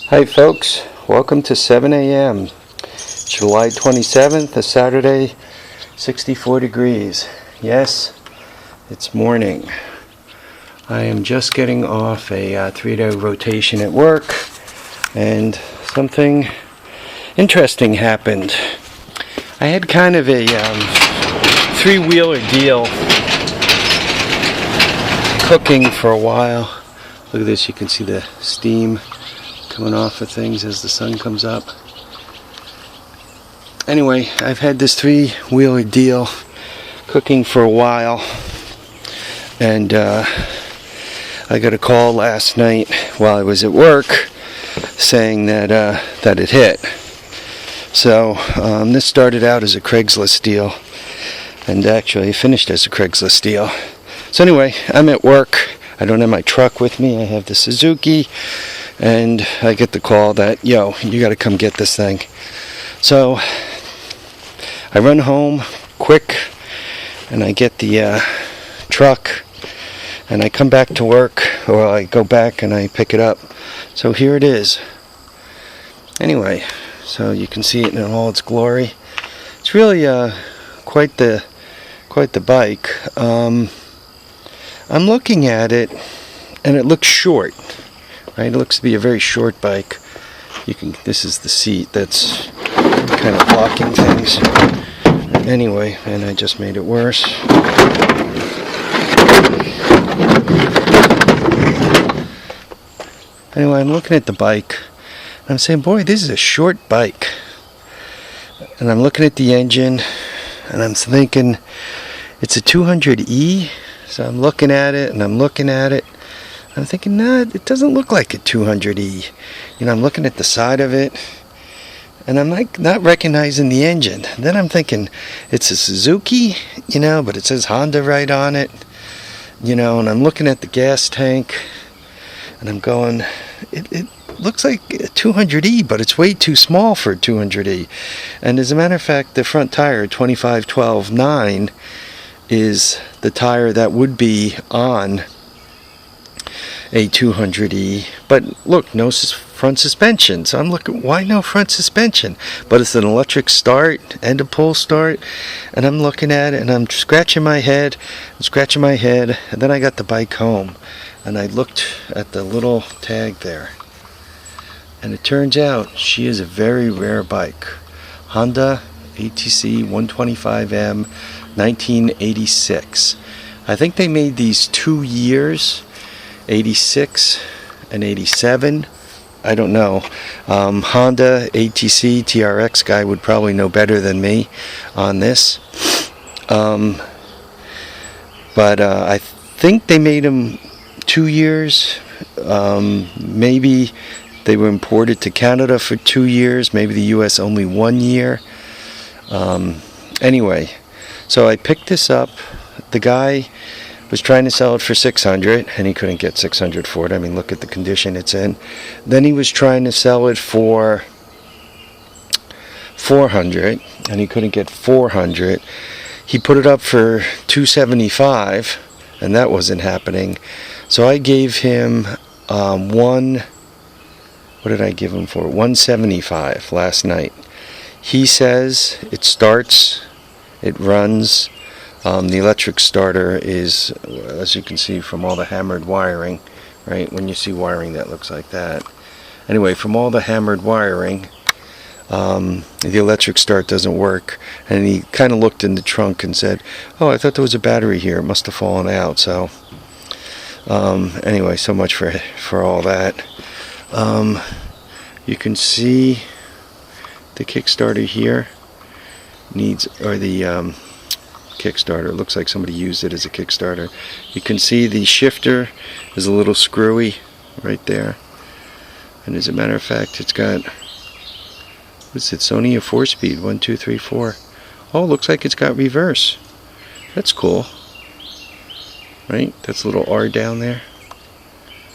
Hi folks, welcome to 7 a.m. July 27th, a Saturday, 64 degrees. Yes, it's morning. I am just getting off a 3-day rotation at work, and something interesting happened. I had kind of a three-wheeler deal cooking for a while. Look at this, you can see the steam coming off of things as the sun comes up. Anyway, I've had this three-wheeler deal cooking for a while, and I got a call last night while I was at work saying that it hit. So this started out as a Craigslist deal, and actually finished as a Craigslist deal. So anyway, I'm at work. I don't have my truck with me. I have the Suzuki. And I get the call that, yo, you got to come get this thing. So I run home quick, and I get the truck, and I come back to work, or I go back and I pick it up. So here it is. Anyway, so you can see it in all its glory. It's really quite the bike. I'm looking at it, and it looks short. Right, it looks to be a very short bike. This is the seat that's kind of blocking things. Anyway, and I just made it worse. Anyway, I'm looking at the bike. I'm saying, boy, this is a short bike. And I'm looking at the engine, and I'm thinking, it's a 200E. So I'm looking at it, and I'm looking at it. I'm thinking, nah, it doesn't look like a 200E. You know, I'm looking at the side of it, and I'm like not recognizing the engine. And then I'm thinking, it's a Suzuki, you know, but it says Honda right on it, you know, and I'm looking at the gas tank, and I'm going, it looks like a 200E, but it's way too small for a 200E. And as a matter of fact, the front tire, 25/12/9, is the tire that would be on a 200E, but look, no front suspension. So I'm looking, why no front suspension? But it's an electric start and a pull start, and I'm looking at it, and I'm scratching my head, and then I got the bike home, and I looked at the little tag there, and it turns out she is a very rare bike. Honda ATC 125M 1986. I think they made these 2 years, 86 and 87. I don't know. Honda ATC TRX guy would probably know better than me on this. But I think they made them 2 years. Maybe they were imported to Canada for 2 years. Maybe the US only 1 year. Anyway, so I picked this up. The guy was trying to sell it for $600, and he couldn't get $600 for it. I mean, look at the condition it's in. Then he was trying to sell it for $400, and he couldn't get $400. He put it up for $275, and that wasn't happening. So I gave him what did I give him for? $175 last night. He says it starts, it runs. The electric starter is, as you can see from all the hammered wiring, right? When you see wiring that looks like that. Anyway, from all the hammered wiring, the electric start doesn't work. And he kind of looked in the trunk and said, oh, I thought there was a battery here. It must have fallen out. So anyway, so much for all that. You can see the Kickstarter here Kickstarter. It looks like somebody used it as a Kickstarter. You can see the shifter is a little screwy right there. And as a matter of fact, it's got, what's it? It's only a 4-speed. 1, 2, 3, 4. Oh, looks like it's got reverse. That's cool. Right? That's a little R down there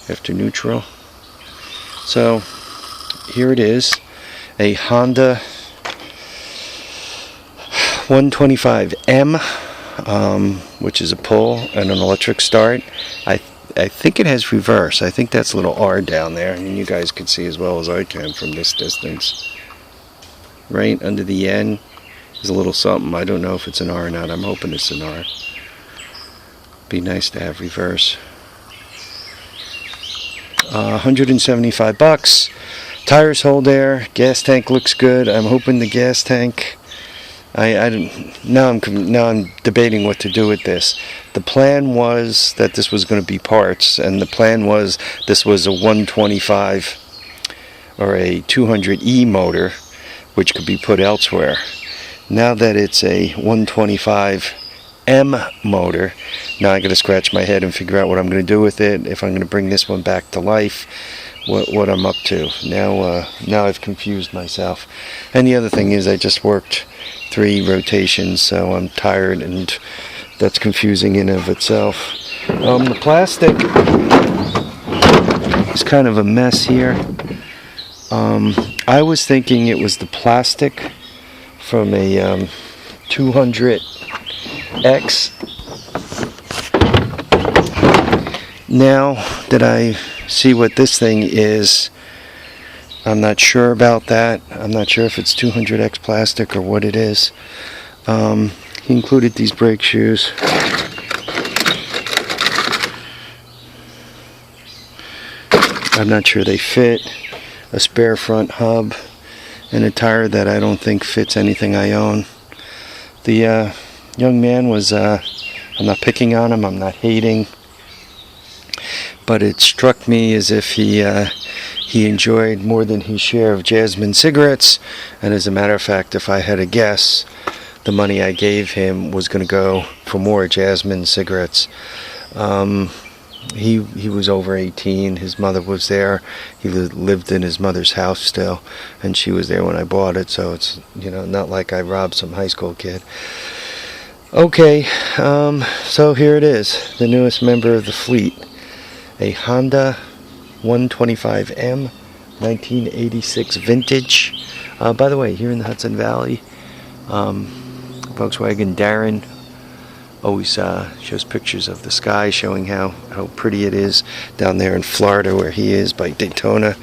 after neutral. So here it is. A Honda 125M, which is a pull and an electric start. I I think it has reverse. I think that's a little R down there, and you guys can see as well as I can from this distance. Right under the N is a little something. I don't know if it's an R or not. I'm hoping it's an R. Be nice to have reverse. 175 bucks. Tires hold there. Gas tank looks good. I'm hoping the gas tank. Now I'm debating what to do with this. The plan was that this was going to be parts, and the plan was this was a 125 or a 200E motor, which could be put elsewhere. Now that it's a 125M motor, now I got to scratch my head and figure out what I'm going to do with it. If I'm going to bring this one back to life, what I'm up to. Now I've confused myself. And the other thing is I just worked 3 rotations, so I'm tired, and that's confusing in of itself. The plastic is kind of a mess here. I was thinking it was the plastic from a 200X. Now that I see what this thing is, I'm not sure about that. I'm not sure if it's 200X plastic or what it is. He included these brake shoes. I'm not sure they fit. A spare front hub and a tire that I don't think fits anything I own. The young man was, I'm not picking on him, I'm not hating, but it struck me as if he enjoyed more than his share of Jasmine cigarettes, and as a matter of fact, if I had a guess, the money I gave him was going to go for more Jasmine cigarettes. He was over 18. His mother was there. He lived in his mother's house still, and she was there when I bought it, so it's, not like I robbed some high school kid. Okay, so here it is, the newest member of the fleet, a Honda 125M 1986 vintage. By the way, here in the Hudson Valley, Volkswagen Darren always shows pictures of the sky, showing how pretty it is down there in Florida where he is by Daytona.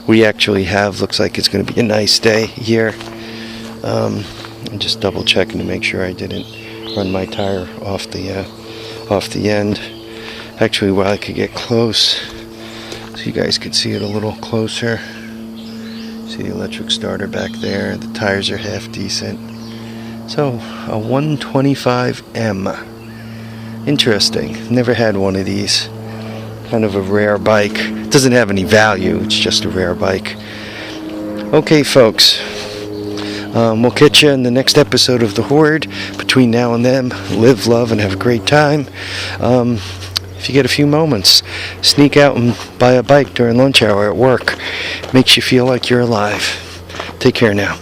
We actually have, looks like it's going to be a nice day here. I'm just double checking to make sure I didn't run my tire off the end. Actually, while I could get close so you guys could see it a little closer. See the electric starter back there. The tires are half decent. So, a 125M. Interesting. Never had one of these. Kind of a rare bike. It doesn't have any value. It's just a rare bike. Okay, folks. We'll catch you in the next episode of The Horde. Between now and then, live, love, and have a great time. If you get a few moments, sneak out and buy a bike during lunch hour at work. Makes you feel like you're alive. Take care now.